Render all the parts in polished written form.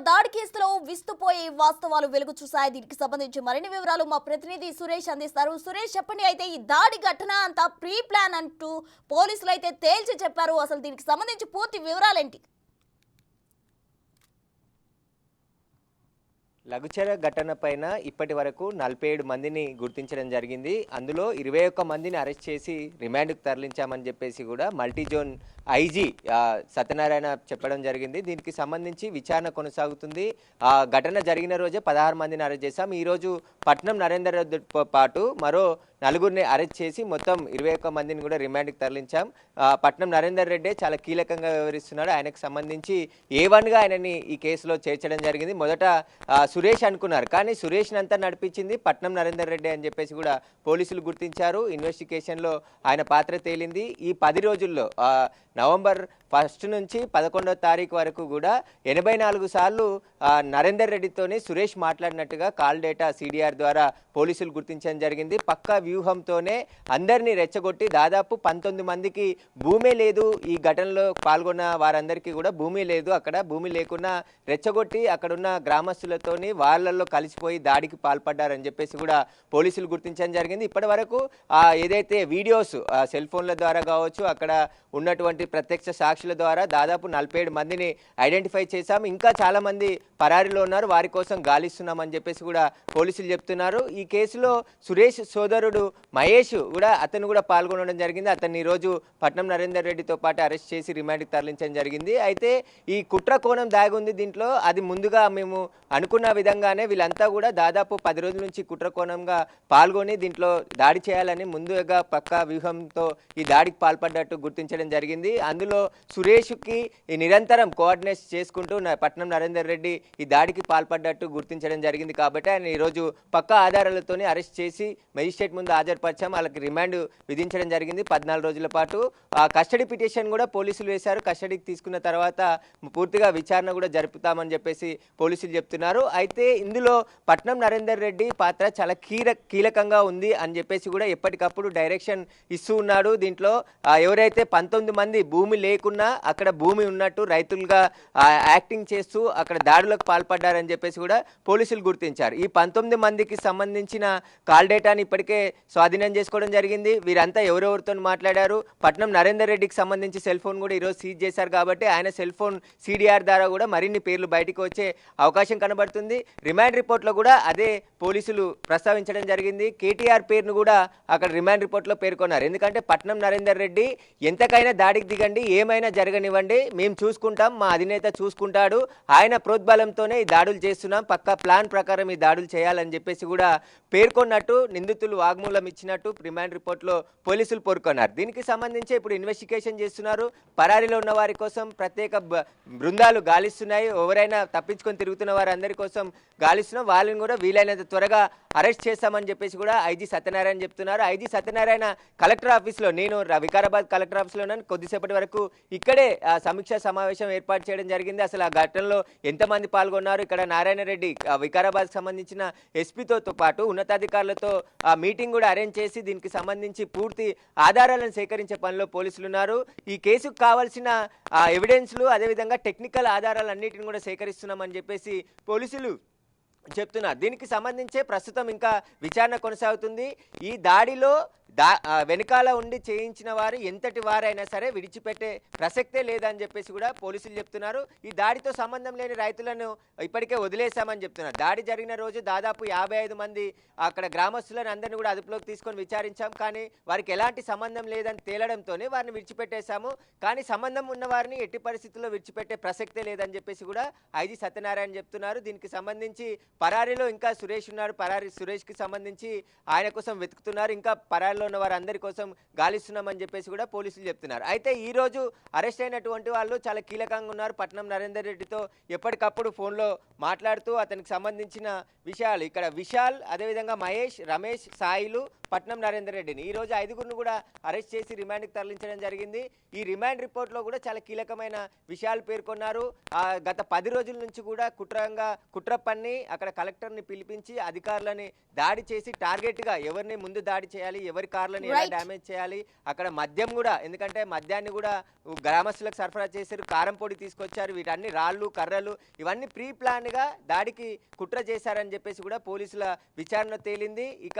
దాడి కేసులో విస్తుపోయే వాస్తవాలు వెలుగు చూశాయి. దీనికి సంబంధించి మరిన్ని వివరాలు మా ప్రతినిధి సురేష్ అందిస్తారు. సురేష్, చెప్పండి. అయితే ఈ దాడి ఘటన అంతా ప్రీ ప్లాన్ అంటూ పోలీసులు అయితే తేల్చి చెప్పారు. అసలు దీనికి సంబంధించి పూర్తి వివరాలేంటి? లఘుచర ఘటన పైన ఇప్పటి వరకు 47 మందిని గుర్తించడం జరిగింది. అందులో 21 మందిని అరెస్ట్ చేసి రిమాండ్కు తరలించామని చెప్పేసి కూడా మల్టీజోన్ ఐజీ సత్యనారాయణ చెప్పడం జరిగింది. దీనికి సంబంధించి విచారణ కొనసాగుతుంది. ఘటన జరిగిన రోజే 16 మందిని అరెస్ట్ చేశాం. ఈరోజు పట్నం నరేందర్ రెడ్డితో పాటు మరో 4గురిని అరెస్ట్ చేసి మొత్తం 21 మందిని కూడా రిమాండ్కి తరలించాం. పట్నం నరేందర్ రెడ్డి చాలా కీలకంగా వ్యవహరిస్తున్నాడు. ఆయనకు సంబంధించి A1గా ఆయనని ఈ కేసులో చేర్చడం జరిగింది. మొదట సురేష్ అనుకున్నారు, కానీ సురేష్ని అంతా నడిపించింది పట్నం నరేందర్ రెడ్డి అని చెప్పేసి కూడా పోలీసులు గుర్తించారు. ఇన్వెస్టిగేషన్లో ఆయన పాత్ర తేలింది. ఈ 10 రోజుల్లో నవంబర్ 1 నుంచి 11వ తారీఖు వరకు కూడా 84 సార్లు నరేందర్ రెడ్డితోని సురేష్ మాట్లాడినట్టుగా కాల్ డేటా CDR ద్వారా పోలీసులు గుర్తించడం జరిగింది. పక్కా వ్యూహంతోనే అందరినీ రెచ్చగొట్టి దాదాపు 19 మందికి భూమే లేదు. ఈ ఘటనలో పాల్గొన్న వారందరికీ కూడా భూమి లేదు. అక్కడ భూమి లేకున్నా రెచ్చగొట్టి అక్కడున్న గ్రామస్తులతోని వాళ్ళల్లో కలిసిపోయి దాడికి పాల్పడ్డారని చెప్పేసి కూడా పోలీసులు గుర్తించడం జరిగింది. ఇప్పటి వరకు ఏదైతే వీడియోస్ సెల్ ఫోన్ల ద్వారా కావచ్చు, అక్కడ ఉన్నటువంటి ప్రత్యక్ష సాక్షుల ద్వారా దాదాపు 47 మందిని ఐడెంటిఫై చేశాం. ఇంకా చాలా మంది పరారీలో ఉన్నారు, వారి కోసం గాలిస్తున్నామని చెప్పేసి కూడా పోలీసులు చెప్తున్నారు. ఈ కేసులో సురేష్ సోదరుడు మహేష్ కూడా అతను కూడా పాల్గొనడం జరిగింది. అతన్ని ఈరోజు పట్నం నరేందర్ రెడ్డితో పాటు అరెస్ట్ చేసి రిమాండ్కి తరలించడం జరిగింది. అయితే ఈ కుట్ర కోణం దాగి ఉంది దీంట్లో. అది ముందుగా మేము అనుకున్న విధంగానే వీళ్ళంతా కూడా దాదాపు 10 రోజుల నుంచి కుట్ర కోణంగా పాల్గొని దీంట్లో దాడి చేయాలని ముందుగా పక్కా వ్యూహంతో ఈ దాడికి పాల్పడ్డట్టు గుర్తించడం జరిగింది. అందులో సురేష్కి నిరంతరం కోఆర్డినేట్ చేసుకుంటూ పట్నం నరేందర్ రెడ్డి ఈ దాడికి పాల్పడ్డట్టు గుర్తించడం జరిగింది. కాబట్టి ఆయన ఈరోజు పక్కా ఆధారాలతోనే అరెస్ట్ చేసి మెజిస్ట్రేట్ ముందు హాజరుపరిచాం. వాళ్ళకి రిమాండ్ విధించడం జరిగింది 14 రోజుల పాటు. కస్టడీ పిటిషన్ కూడా పోలీసులు వేశారు. కస్టడీకి తీసుకున్న తర్వాత పూర్తిగా విచారణ కూడా జరుపుతామని చెప్పేసి పోలీసులు చెప్తున్నారు. అయితే ఇందులో పట్నం నరేందర్ రెడ్డి పాత్ర చాలా కీలకంగా ఉంది అని చెప్పేసి కూడా ఎప్పటికప్పుడు డైరెక్షన్ ఇస్తూ ఉన్నాడు. దీంట్లో ఎవరైతే 19 మంది భూమి లేకున్నా అక్కడ భూమి ఉన్నట్టు రైతులుగా యాక్టింగ్ చేస్తూ అక్కడ దాడులకు పాల్పడ్డారని చెప్పేసి కూడా పోలీసులు గుర్తించారు. ఈ 19 మందికి సంబంధించిన కాల్ డేటాని ఇప్పటికే స్వాధీనం చేసుకోవడం జరిగింది. వీరంతా ఎవరెవరితో మాట్లాడారు, పట్నం నరేందర్ రెడ్డికి సంబంధించి సెల్ ఫోన్ కూడా ఈరోజు సీజ్ చేశారు. కాబట్టి ఆయన సెల్ ఫోన్ CDR ద్వారా కూడా మరిన్ని పేర్లు బయటకు వచ్చే అవకాశం కనబడుతుంది. రిమాండ్ రిపోర్ట్లో కూడా అదే పోలీసులు ప్రస్తావించడం జరిగింది. KTR పేరును కూడా అక్కడ రిమాండ్ రిపోర్ట్లో పేర్కొన్నారు. ఎందుకంటే పట్నం నరేందర్ రెడ్డి ఎంతకైనా దాడికి దిగండి, ఏమైనా జరగనివ్వండి, మేము చూసుకుంటాం, మా అధినేత చూసుకుంటాడు, ఆయన ప్రోద్బలంతోనే ఈ దాడులు చేస్తున్నాం, పక్కా ప్లాన్ ప్రకారం ఈ దాడులు చేయాలని చెప్పేసి కూడా పేర్కొన్నట్టు నిందితులు వాగ్మూలం ఇచ్చినట్టు రిమాండ్ రిపోర్ట్లో పోలీసులు పేర్కొన్నారు. దీనికి సంబంధించి ఇప్పుడు ఇన్వెస్టిగేషన్ చేస్తున్నారు. పరారీలో ఉన్న వారి కోసం ప్రత్యేక బృందాలు గాలిస్తున్నాయి. ఎవరైనా తప్పించుకొని తిరుగుతున్న వారందరి కోసం గాలిస్తున్నాం. వాళ్ళని కూడా వీలైనంత త్వరగా అరెస్ట్ చేస్తామని చెప్పేసి కూడా ఐజీ సత్యనారాయణ చెప్తున్నారు. ఐజీ సత్యనారాయణ కలెక్టర్ ఆఫీస్లో, నేను వికారాబాద్ కలెక్టర్ ఆఫీస్లో కొద్దిసేపటి వరకు ఇక్కడే సమీక్షా సమావేశం ఏర్పాటు చేయడం జరిగింది. అసలు ఆ ఘటనలో ఎంతమంది పాల్గొన్నారు, ఇక్కడ నారాయణ రెడ్డి వికారాబాద్కి సంబంధించిన ఎస్పీతో పాటు ఉన్నతాధికారులతో మీటింగ్ కూడా అరేంజ్ చేసి దీనికి సంబంధించి పూర్తి ఆధారాలను సేకరించే పనిలో పోలీసులు ఉన్నారు. ఈ కేసుకు కావాల్సిన ఎవిడెన్స్లు అదేవిధంగా టెక్నికల్ ఆధారాలన్నిటిని కూడా సేకరిస్తున్నామని చెప్పేసి పోలీసులు చెప్తున్నారు. దీనికి సంబంధించే ప్రస్తుతం ఇంకా విచారణ కొనసాగుతుంది. ఈ దాడిలో వెనకాల ఉండి చేయించిన వారు ఎంతటి వారైనా సరే విడిచిపెట్టే ప్రసక్తే లేదని చెప్పేసి కూడా పోలీసులు చెప్తున్నారు. ఈ దాడితో సంబంధం లేని రైతులను ఇప్పటికే వదిలేశామని చెప్తున్నారు. దాడి జరిగిన రోజు దాదాపు 55 మంది అక్కడ గ్రామస్తులను అందరినీ కూడా అదుపులోకి తీసుకొని విచారించాం. కానీ వారికి ఎలాంటి సంబంధం లేదని తేలడంతోనే వారిని విడిచిపెట్టేశాము. కానీ సంబంధం ఉన్న వారిని ఎట్టి పరిస్థితుల్లో విడిచిపెట్టే ప్రసక్తే లేదని చెప్పేసి కూడా ఐజీ సత్యనారాయణ చెప్తున్నారు. దీనికి సంబంధించి పరారీలో ఇంకా సురేష్ ఉన్నారు. పరారీ సురేష్కి సంబంధించి ఆయన కోసం వెతుకుతున్నారు. ఇంకా పరారీలో ఉన్న వారందరి కోసం గాలిస్తున్నామని చెప్పేసి కూడా పోలీసులు చెప్తున్నారు. అయితే ఈ రోజు అరెస్ట్ అయినటువంటి వాళ్ళు చాలా కీలకంగా ఉన్నారు. పట్నం నరేందర్ రెడ్డితో ఎప్పటికప్పుడు ఫోన్లో మాట్లాడుతూ అతనికి సంబంధించిన విషయాలు, ఇక్కడ విశాల్, అదేవిధంగా మహేష్, రమేష్, సాయిలు, పట్నం నరేందర్ రెడ్డిని. ఈ రోజు 5గురిని కూడా అరెస్ట్ చేసి రిమాండ్కి తరలించడం జరిగింది. ఈ రిమాండ్ రిపోర్ట్లో కూడా చాలా కీలకమైన విషయాలు పేర్కొన్నారు. గత 10 రోజుల నుంచి కూడా కుట్ర పన్ని అక్కడ కలెక్టర్ని పిలిపించి అధికారులని దాడి చేసి టార్గెట్గా ఎవరిని ముందు దాడి చేయాలి, ఎవరి కార్లని ఎలా డ్యామేజ్ చేయాలి, అక్కడ మద్యం కూడా, ఎందుకంటే మద్యాన్ని కూడా గ్రామస్తులకు సరఫరా చేశారు, కారం పొడి తీసుకొచ్చారు, వీటన్ని రాళ్ళు కర్రలు ఇవన్నీ ప్రీ ప్లాన్గా దాడికి కుట్ర చేశారని చెప్పేసి కూడా పోలీసుల విచారణ తేలింది. ఇక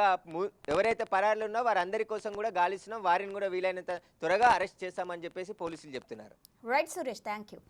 ఎవరైతే పరారులు ఉన్నో వారందరి కోసం కూడా గాలిస్తున్నాం, వారిని కూడా వీలైనంత త్వరగా అరెస్ట్ చేస్తామని చెప్పేసి పోలీసులు చెప్తున్నారు. Right Suresh, thank you.